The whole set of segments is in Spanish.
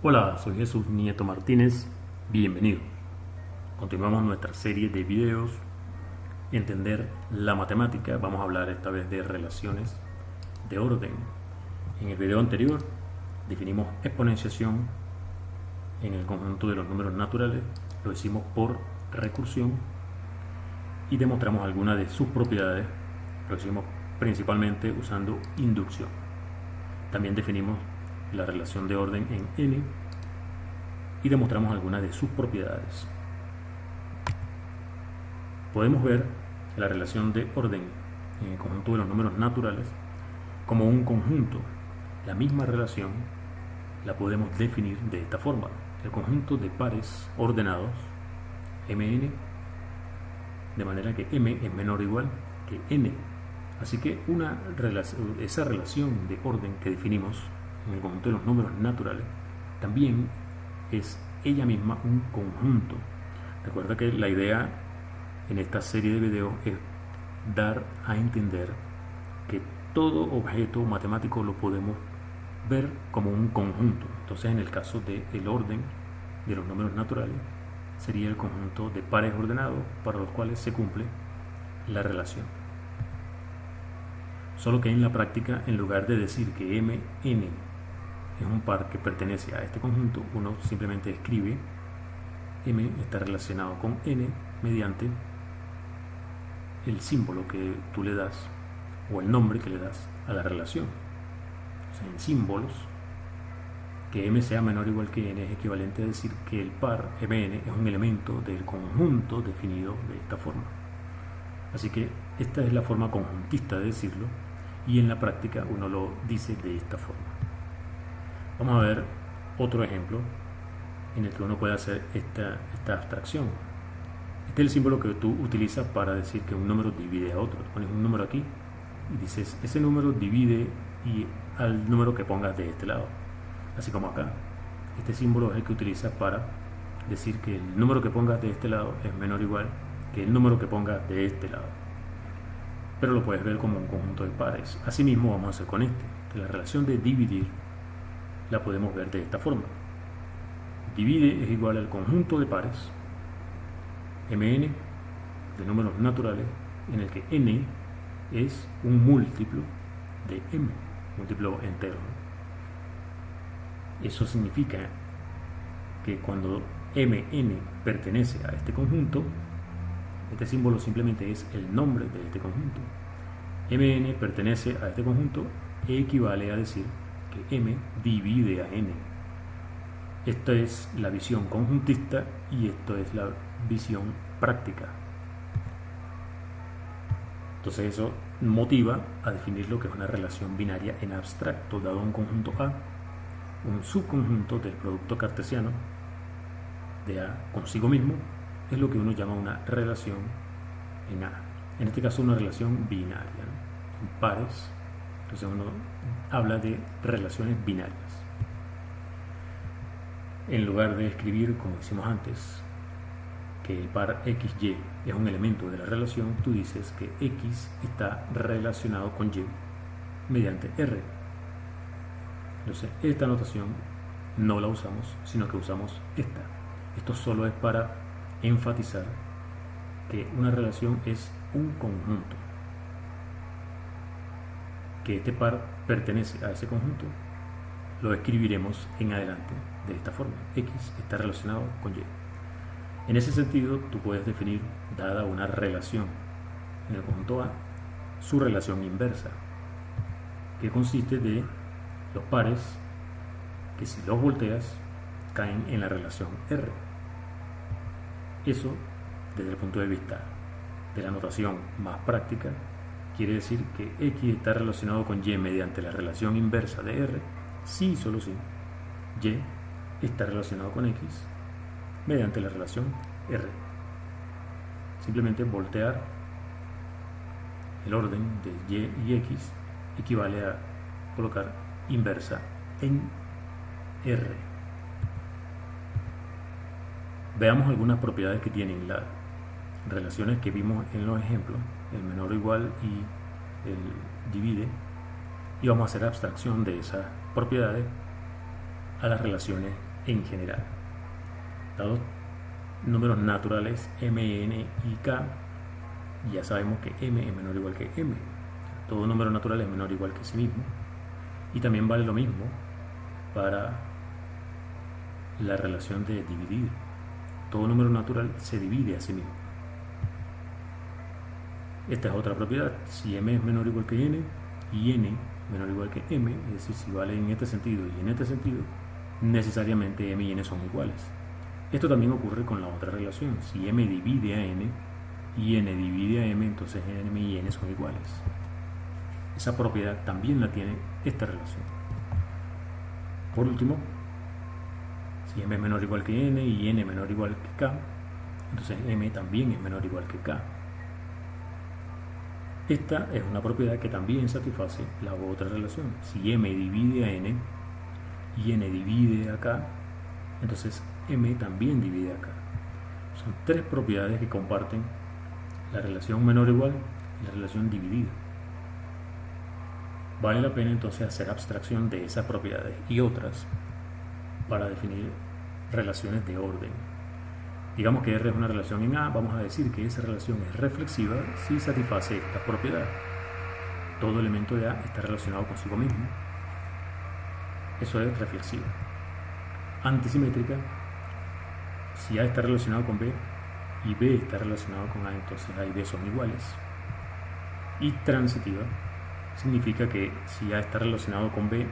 Hola, soy Jesús Nieto Martínez, bienvenido. Continuamos nuestra serie de videos Entender la matemática. Vamos a hablar esta vez de relaciones de orden. En el video anterior definimos exponenciación en el conjunto de los números naturales, lo hicimos por recursión y demostramos algunas de sus propiedades, lo hicimos principalmente usando inducción. También definimos la relación de orden en n y demostramos algunas de sus propiedades. Podemos ver la relación de orden en el conjunto de los números naturales como un conjunto. La misma relación la podemos definir de esta forma: el conjunto de pares ordenados mn, de manera que m es menor o igual que n. Así que esa relación de orden que definimos en el conjunto de los números naturales también es ella misma un conjunto. Recuerda que la idea en esta serie de videos es dar a entender que todo objeto matemático lo podemos ver como un conjunto. Entonces, en el caso del orden de los números naturales, sería el conjunto de pares ordenados para los cuales se cumple la relación. Solo que en la práctica, en lugar de decir que mn es un par que pertenece a este conjunto, uno simplemente escribe m está relacionado con n mediante el símbolo que tú le das o el nombre que le das a la relación. O sea, en símbolos, que m sea menor o igual que n es equivalente a decir que el par mn es un elemento del conjunto definido de esta forma. Así que esta es la forma conjuntista de decirlo, y en la práctica uno lo dice de esta forma. Vamos a ver otro ejemplo en el que uno puede hacer esta abstracción. Este es el símbolo que tú utilizas para decir que un número divide a otro. Pones un número aquí y dices, ese número divide al número que pongas de este lado. Así como acá. Este símbolo es el que utilizas para decir que el número que pongas de este lado es menor o igual que el número que pongas de este lado. Pero lo puedes ver como un conjunto de pares. Asimismo vamos a hacer con este. La relación de dividir la podemos ver de esta forma. Divide es igual al conjunto de pares mn de números naturales en el que n es un múltiplo de m, múltiplo entero. Eso significa que cuando mn pertenece a este conjunto, este símbolo simplemente es el nombre de este conjunto. mn pertenece a este conjunto equivale a decir que m divide a n. Esta es la visión conjuntista y esto es la visión práctica. Entonces eso motiva a definir lo que es una relación binaria en abstracto. Dado un conjunto A, un subconjunto del producto cartesiano de A consigo mismo es lo que uno llama una relación en A. En este caso una relación binaria, ¿no? En pares. Entonces uno habla de relaciones binarias. En lugar de escribir, como hicimos antes, que el par XY es un elemento de la relación, tú dices que X está relacionado con Y mediante R. Entonces, esta notación no la usamos, sino que usamos esta. Esto solo es para enfatizar que una relación es un conjunto, que este par pertenece a ese conjunto. Lo escribiremos en adelante de esta forma: X está relacionado con Y. En ese sentido, tú puedes definir, dada una relación en el conjunto A, su relación inversa, que consiste de los pares que, si los volteas, caen en la relación R. Eso, desde el punto de vista de la notación más práctica, quiere decir que X está relacionado con Y mediante la relación inversa de R, si y solo si Y está relacionado con X mediante la relación R. Simplemente voltear el orden de Y y X equivale a colocar inversa en R. Veamos algunas propiedades que tienen las relaciones que vimos en los ejemplos, el menor o igual y el divide, y vamos a hacer abstracción de esas propiedades a las relaciones en general. Dados números naturales m, n y k, ya sabemos que m es menor o igual que m. Todo número natural es menor o igual que sí mismo. Y también vale lo mismo para la relación de dividir. Todo número natural se divide a sí mismo. Esta es otra propiedad. Si m es menor o igual que n y n menor o igual que m, es decir, si vale en este sentido y en este sentido, necesariamente m y n son iguales. Esto también ocurre con la otra relación. Si m divide a n y n divide a m, entonces m y n son iguales. Esa propiedad también la tiene esta relación. Por último, si m es menor o igual que n y n menor o igual que k, entonces m también es menor o igual que k. Esta es una propiedad que también satisface la otra relación. Si m divide a n y n divide a k, entonces m también divide a k. Son tres propiedades que comparten la relación menor o igual y la relación dividir. Vale la pena entonces hacer abstracción de esas propiedades y otras para definir relaciones de orden. Digamos que R es una relación en A, vamos a decir que esa relación es reflexiva si satisface esta propiedad. Todo elemento de A está relacionado consigo mismo. Eso es reflexiva. Antisimétrica, si A está relacionado con B y B está relacionado con A, entonces A y B son iguales. Y transitiva significa que si A está relacionado con B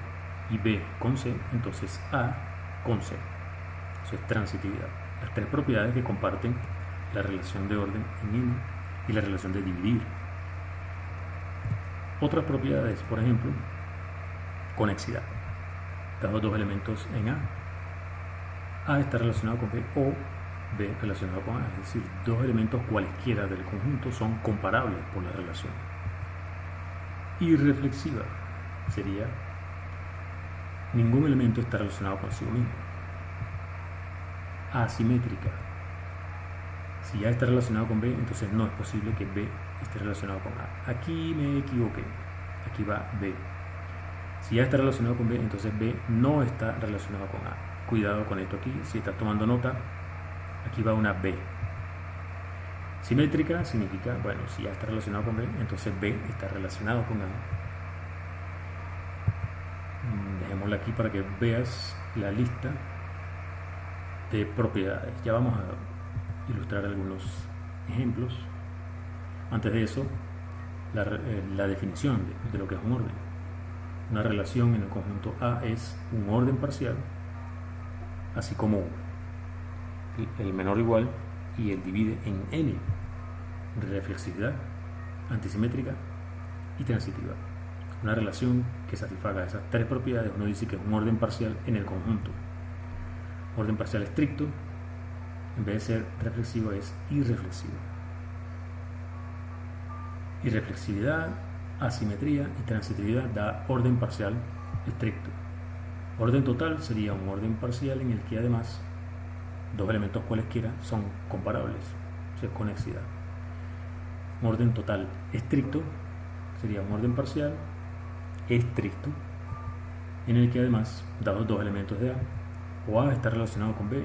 y B con C, entonces A con C. Eso es transitividad. Las tres propiedades que comparten la relación de orden en N y la relación de dividir. Otras propiedades, por ejemplo, conexidad. Dados dos elementos en A está relacionado con B o B relacionado con A, es decir, dos elementos cualesquiera del conjunto son comparables por la relación. Irreflexiva sería ningún elemento está relacionado consigo mismo. Asimétrica, si A está relacionado con B, entonces no es posible que B esté relacionado con A. Aquí me equivoqué, aquí va B. Si A está relacionado con B, entonces B no está relacionado con A. Cuidado con esto aquí, si estás tomando nota, aquí va una B. Simétrica significa, bueno, si A está relacionado con B, entonces B está relacionado con A. Dejémosla aquí para que veas la lista de propiedades. Ya vamos a ilustrar algunos ejemplos. Antes de eso, la definición de lo que es un orden. Una relación en el conjunto A es un orden parcial, así como el menor o igual y el divide en n. Reflexividad, antisimétrica y transitiva. Una relación que satisfaga esas tres propiedades, uno dice que es un orden parcial en el conjunto. Orden parcial estricto, en vez de ser reflexivo, es irreflexivo. Irreflexividad, asimetría y transitividad da orden parcial estricto. Orden total sería un orden parcial en el que además dos elementos cualesquiera son comparables, o sea, conexidad. Un orden total estricto sería un orden parcial estricto en el que además, dados dos elementos de A, o A está relacionado con B,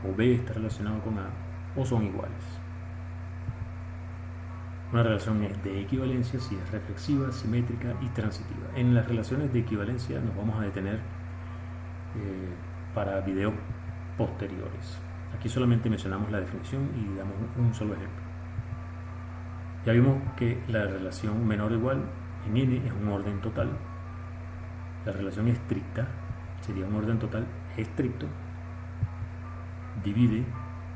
o B está relacionado con A, o son iguales. Una relación es de equivalencia si es reflexiva, simétrica y transitiva. En las relaciones de equivalencia nos vamos a detener para videos posteriores. Aquí solamente mencionamos la definición y damos un solo ejemplo. Ya vimos que la relación menor o igual en N es un orden total. La relación estricta sería un orden total estricto. Divide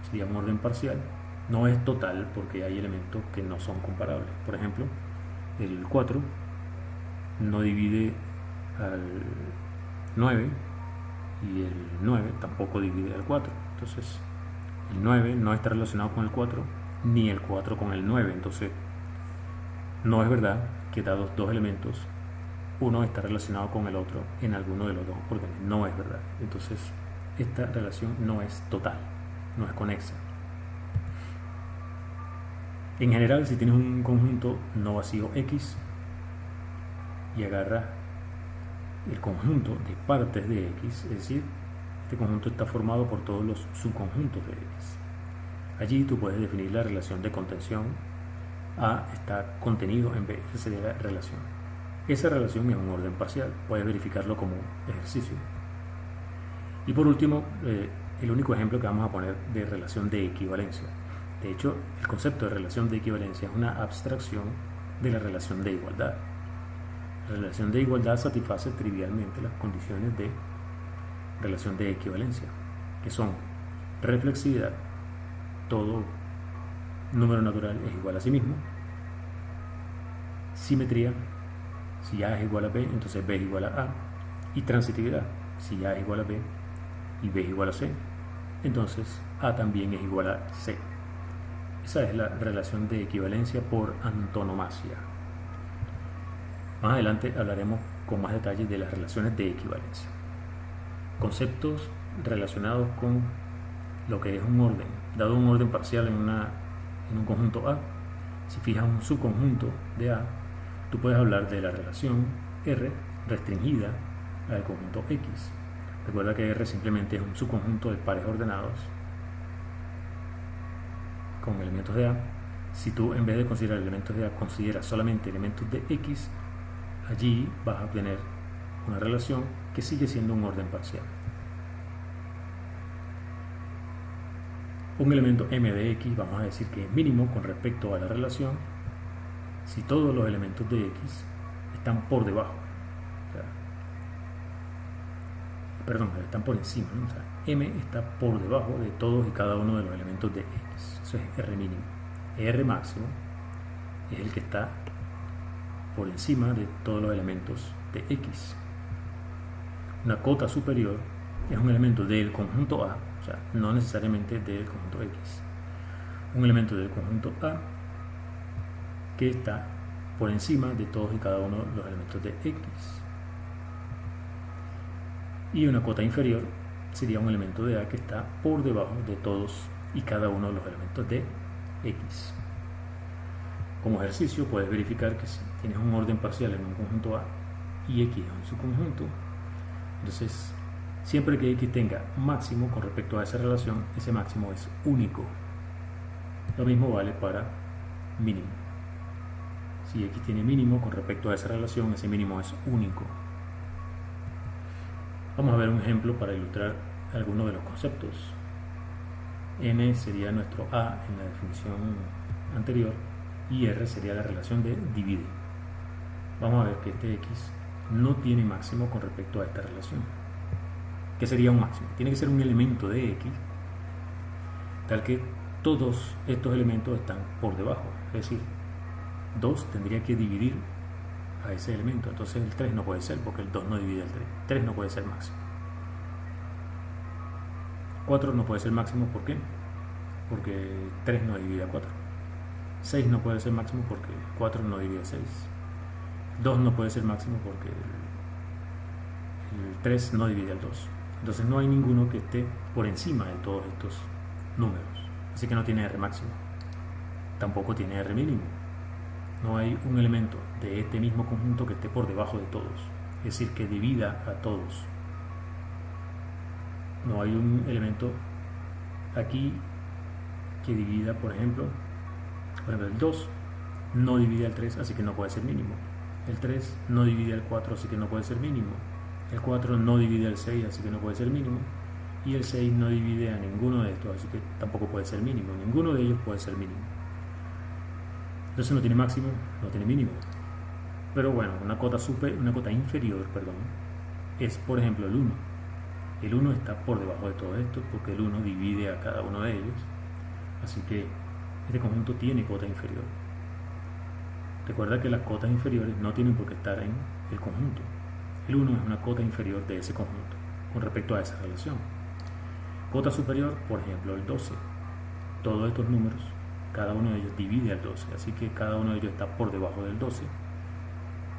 sería un orden parcial. No es total porque hay elementos que no son comparables. Por ejemplo, el 4 no divide al 9 y el 9 tampoco divide al 4. Entonces, el 9 no está relacionado con el 4 ni el 4 con el 9. Entonces, no es verdad que dados dos elementos, uno está relacionado con el otro en alguno de los dos órdenes. No es verdad. Entonces, esta relación no es total, no es conexa. En general, si tienes un conjunto no vacío X y agarra el conjunto de partes de X, es decir, Este conjunto está formado por todos los subconjuntos de X. Allí tú puedes definir la relación de contención. A está contenido en B, esa sería la relación. Esa relación es un orden parcial, puedes verificarlo como ejercicio. Y por último, el único ejemplo que vamos a poner de relación de equivalencia. De hecho, el concepto de relación de equivalencia es una abstracción de la relación de igualdad. La relación de igualdad satisface trivialmente las condiciones de relación de equivalencia, que son reflexividad, todo número natural es igual a sí mismo, simetría, si A es igual a B, entonces B es igual a A, y transitividad, si A es igual a B y B es igual a C, entonces A también es igual a C. Esa es la relación de equivalencia por antonomasia. Más adelante hablaremos con más detalles de las relaciones de equivalencia. Conceptos relacionados con lo que es un orden. Dado un orden parcial en un conjunto A, si fijas un subconjunto de A, tú puedes hablar de la relación R restringida al conjunto X. Recuerda que R simplemente es un subconjunto de pares ordenados con elementos de A. Si tú, en vez de considerar elementos de A, consideras solamente elementos de X, allí vas a obtener una relación que sigue siendo un orden parcial. Un elemento M de X vamos a decir que es mínimo con respecto a la relación si todos los elementos de X están por debajo, están por encima, ¿no? O sea, M está por debajo de todos y cada uno de los elementos de X. Eso es R mínimo. R máximo es el que está por encima de todos los elementos de X. Una cota superior es un elemento del conjunto A, o sea, no necesariamente del conjunto X. Un elemento del conjunto A que está por encima de todos y cada uno de los elementos de X. Y una cota inferior sería un elemento de A que está por debajo de todos y cada uno de los elementos de X. Como ejercicio puedes verificar que si tienes un orden parcial en un conjunto A y X es un subconjunto, entonces siempre que X tenga máximo con respecto a esa relación, ese máximo es único. Lo mismo vale para mínimo. Si X tiene mínimo con respecto a esa relación, ese mínimo es único. Vamos a ver un ejemplo para ilustrar algunos de los conceptos. N sería nuestro A en la definición anterior y R sería la relación de divide. Vamos a ver que este X no tiene máximo con respecto a esta relación. ¿Qué sería un máximo? Tiene que ser un elemento de X tal que todos estos elementos están por debajo. Es decir, 2 tendría que dividir a ese elemento, entonces el 3 no puede ser porque el 2 no divide el 3. 3 no puede ser máximo. 4 no puede ser máximo, ¿por qué? Porque 3 no divide a 4. 6 no puede ser máximo porque 4 no divide a 6. 2 no puede ser máximo porque el 3 no divide al 2. Entonces no hay ninguno que esté por encima de todos estos números. Así que no tiene R máximo. Tampoco tiene R mínimo. No hay un elemento de este mismo conjunto que esté por debajo de todos. Es decir, que divida a todos. No hay un elemento aquí que divida, por ejemplo, el 2 no divide al 3, así que no puede ser mínimo. El 3 no divide al 4, así que no puede ser mínimo. El 4 no divide al 6, así que no puede ser mínimo. Y el 6 no divide a ninguno de estos, así que tampoco puede ser mínimo. Ninguno de ellos puede ser mínimo. Entonces no tiene máximo, no tiene mínimo. Pero bueno, una cota inferior, es por ejemplo el 1. El 1 está por debajo de todo esto porque el 1 divide a cada uno de ellos. Así que este conjunto tiene cota inferior. Recuerda que las cotas inferiores no tienen por qué estar en el conjunto. El 1 es una cota inferior de ese conjunto con respecto a esa relación. Cota superior, por ejemplo, el 12. Todos estos números, cada uno de ellos divide al 12, así que cada uno de ellos está por debajo del 12.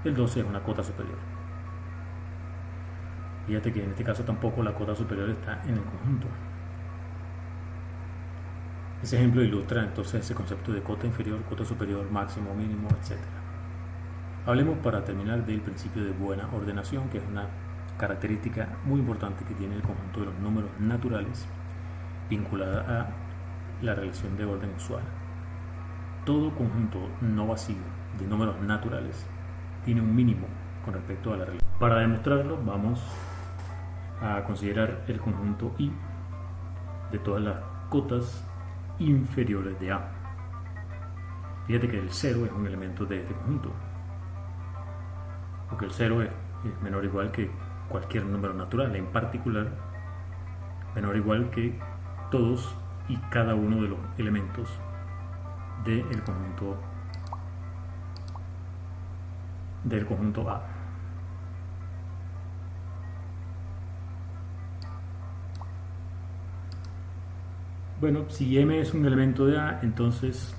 El 12 es una cota superior. Fíjate que en este caso tampoco la cota superior está en el conjunto. Ese ejemplo ilustra entonces ese concepto de cota inferior, cota superior, máximo, mínimo, etc. Hablemos para terminar del principio de buena ordenación, que es una característica muy importante que tiene el conjunto de los números naturales vinculada a la relación de orden usual. Todo conjunto no vacío de números naturales tiene un mínimo con respecto a la relación. Para demostrarlo vamos a considerar el conjunto I de todas las cotas inferiores de A. Fíjate que el 0 es un elemento de este conjunto, porque el 0 es menor o igual que cualquier número natural, en particular menor o igual que todos y cada uno de los elementos del conjunto A. Bueno, si M es un elemento de A, entonces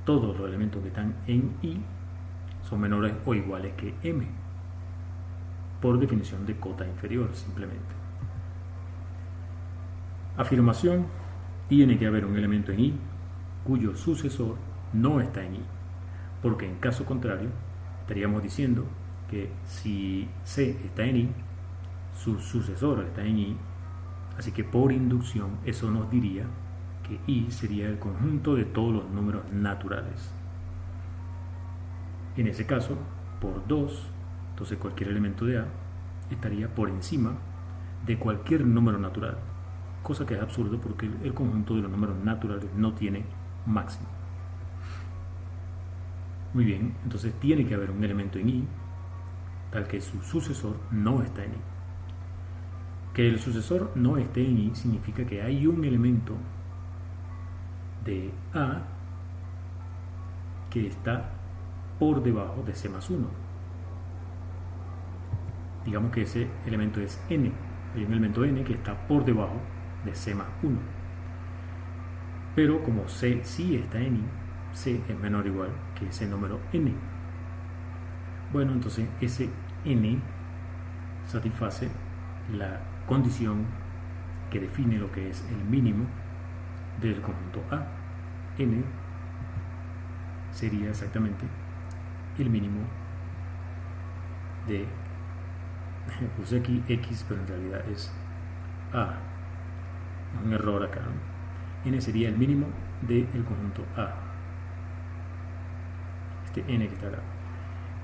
todos los elementos que están en I son menores o iguales que M, por definición de cota inferior, simplemente. Afirmación: tiene que haber un elemento en I cuyo sucesor no está en I, porque en caso contrario estaríamos diciendo que si C está en I, su sucesor está en I, así que por inducción eso nos diría que I sería el conjunto de todos los números naturales. En ese caso, por 2, entonces cualquier elemento de A estaría por encima de cualquier número natural, cosa que es absurdo porque el conjunto de los números naturales no tiene máximo. Muy bien, entonces tiene que haber un elemento en I tal que su sucesor no está en I. Que el sucesor no esté en I significa que hay un elemento de A que está por debajo de C más 1. Digamos que ese elemento es N. Hay un elemento N que está por debajo de C más 1. Pero como C sí está en I, C es menor o igual que ese número N. Bueno, entonces ese N satisface la condición que define lo que es el mínimo del conjunto A. N sería exactamente el mínimo de, puse aquí X, pero en realidad es A, es un error acá, ¿no? N sería el mínimo del conjunto A, este N que está acá.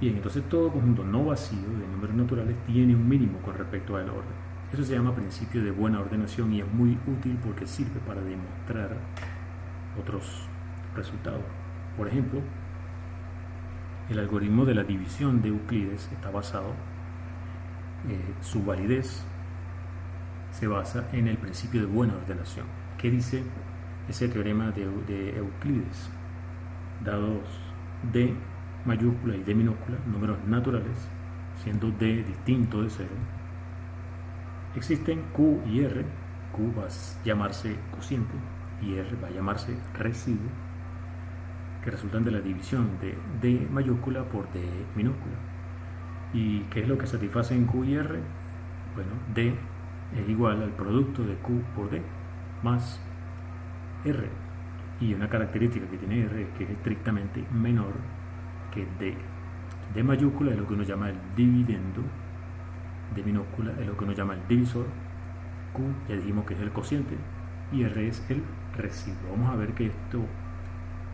Bien, entonces todo conjunto no vacío de números naturales tiene un mínimo con respecto al orden. Eso se llama principio de buena ordenación y es muy útil porque sirve para demostrar otros resultados. Por ejemplo, el algoritmo de la división de Euclides está basado, su validez se basa en el principio de buena ordenación. ¿Qué dice ese teorema de Euclides? Dados D mayúscula y D minúscula, números naturales, siendo D distinto de 0, existen Q y R. Q va a llamarse cociente y R va a llamarse residuo, que resultan de la división de D mayúscula por D minúscula. ¿Y qué es lo que satisface en Q y R? Bueno, D es igual al producto de Q por D más R. Y una característica que tiene R es que es estrictamente menor que D. D mayúscula es lo que uno llama el dividendo, D minúscula es lo que uno llama el divisor, Q ya dijimos que es el cociente y R es el residuo. Vamos a ver que esto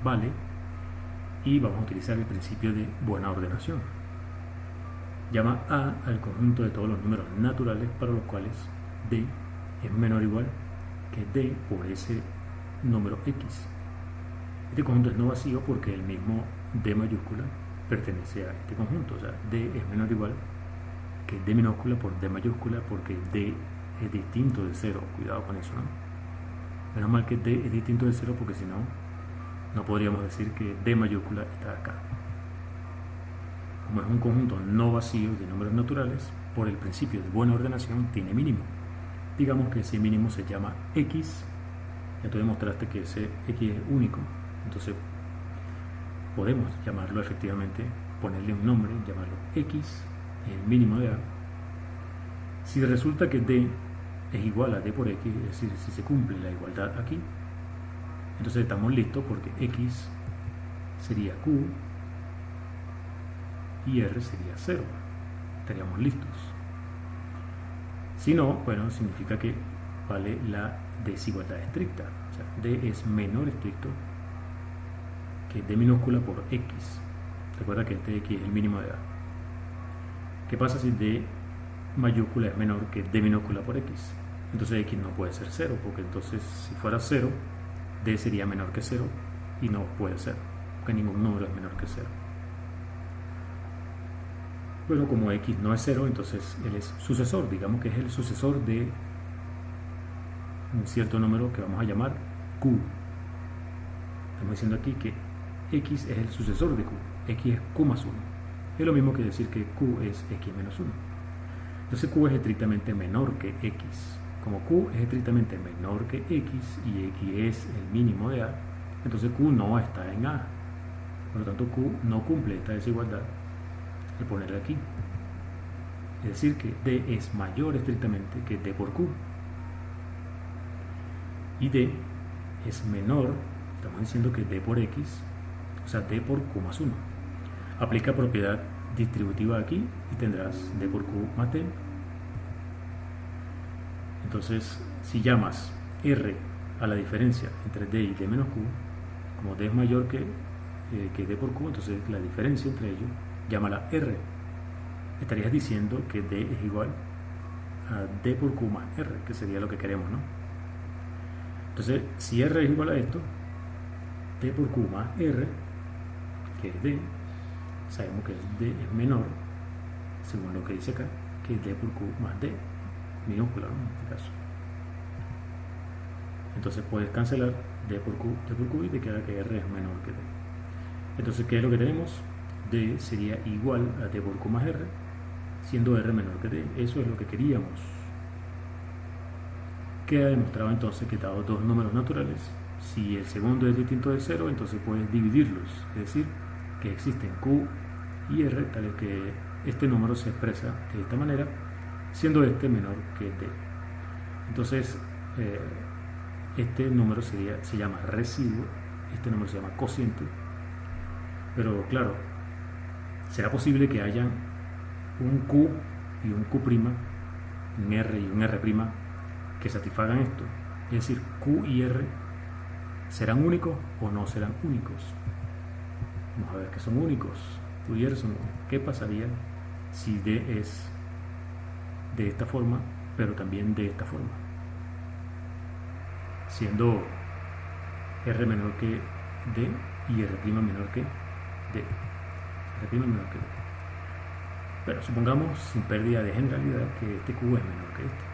vale y vamos a utilizar el principio de buena ordenación. Llama A al conjunto de todos los números naturales para los cuales D es menor o igual que D por ese número X. Este conjunto es no vacío porque el mismo D mayúscula pertenece a este conjunto, o sea, D es menor o igual que D minúscula por D mayúscula porque D es distinto de 0, cuidado con eso, ¿no? Menos mal que D es distinto de 0 porque si no, no podríamos decir que D mayúscula está acá. Como es un conjunto no vacío de números naturales, por el principio de buena ordenación tiene mínimo. Digamos que ese mínimo se llama X. Ya tú demostraste que ese X es único, entonces podemos llamarlo efectivamente, ponerle un nombre, llamarlo X, el mínimo de A. Si resulta que D es igual a D por X, es decir, si se cumple la igualdad aquí, entonces estamos listos porque X sería Q y R sería 0. estaríamos listos. Si no, bueno, significa que vale la desigualdad estricta. O sea, D es menor estricto que D minúscula por X. Recuerda que este X es el mínimo de A. ¿Qué pasa si D mayúscula es menor que D minúscula por X? Entonces X no puede ser 0, porque entonces si fuera 0, D sería menor que 0 y no puede ser, porque ningún número es menor que 0. Bueno, como X no es 0, entonces él es sucesor, digamos que es el sucesor de un cierto número que vamos a llamar Q. Estamos diciendo aquí que X es el sucesor de Q, X es Q más 1. Es lo mismo que decir que Q es X menos 1. Entonces Q es estrictamente menor que X. Como Q es estrictamente menor que X y X es el mínimo de A, entonces Q no está en A. Por lo tanto, Q no cumple esta desigualdad al ponerla aquí. Es decir, que D es mayor estrictamente que D por Q. Y D es menor, estamos diciendo que D por X, o sea, D por Q más 1. Aplica propiedad distributiva aquí y tendrás D por Q más D. Entonces, si llamas R a la diferencia entre D y D menos Q, como D es mayor que D por Q, entonces la diferencia entre ellos, llámala R. Estarías diciendo que D es igual a D por Q más R, que sería lo que queremos, ¿no? Entonces, si R es igual a esto, D por Q más R, que es D, sabemos que D es menor, según lo que dice acá, que D por Q más D, minúscula, ¿no? En este caso. Entonces puedes cancelar D por Q y te queda que R es menor que D. Entonces, ¿qué es lo que tenemos? D sería igual a D por Q más R, siendo R menor que D. Eso es lo que queríamos. Queda demostrado entonces que dados dos números naturales, si el segundo es distinto de 0, entonces puedes dividirlos. Es decir, que existen Q y R, tal que este número se expresa de esta manera, siendo este menor que D. Entonces, este número se llama residuo, este número se llama cociente, pero claro, será posible que haya un Q y un Q', un R y un R' que satisfagan esto. Es decir, Q y R serán únicos o no serán únicos. Vamos a ver que son únicos. Q y R son únicos. ¿Qué pasaría si D es de esta forma, pero también de esta forma? Siendo R menor que D y R' menor que D. R' menor que D. Pero supongamos, sin pérdida de generalidad, que este Q es menor que este.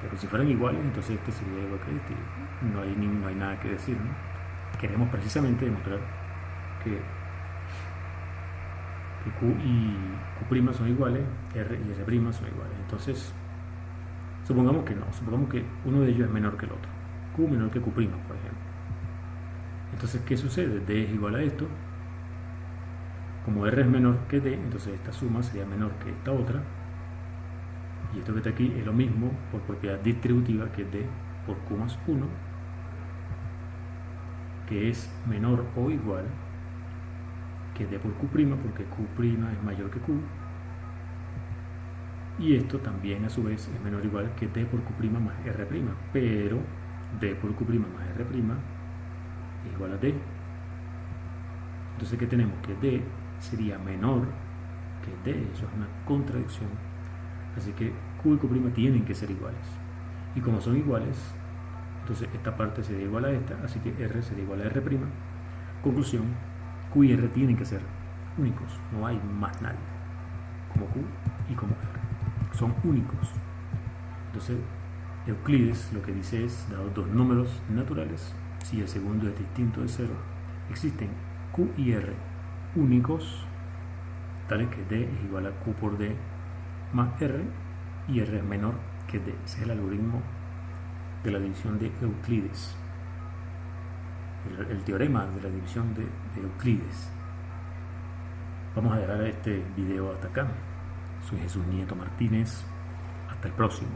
Pero si fueran iguales, entonces este sería igual que este. No hay nada que decir, ¿no? Queremos precisamente demostrar que Q y Q' son iguales, R y R' son iguales. Entonces, supongamos que no, supongamos que uno de ellos es menor que el otro. Q menor que Q', por ejemplo. Entonces, ¿qué sucede? D es igual a esto. Como R es menor que D, entonces esta suma sería menor que esta otra. Y esto que está aquí es lo mismo por propiedad distributiva que D por Q más 1, que es menor o igual que D por Q', porque Q' es mayor que Q. Y esto también a su vez es menor o igual que D por Q' más R', pero D por Q' más R' es igual a D. Entonces, ¿qué tenemos? Que D sería menor que D, eso es una contradicción. Así que Q y Q' tienen que ser iguales. Y como son iguales, entonces esta parte sería igual a esta, así que R sería igual a R'. Conclusión, Q y R tienen que ser únicos, no hay más nadie. Como Q y como R. Son únicos. Entonces, Euclides lo que dice es, dado dos números naturales, si el segundo es distinto de 0, existen Q y R únicos, tales que D es igual a Q por D más R, y R es menor que D. Ese es el algoritmo de la división de Euclides, el teorema de la división de Euclides. Vamos a dejar este video hasta acá. Soy Jesús Nieto Martínez. Hasta el próximo.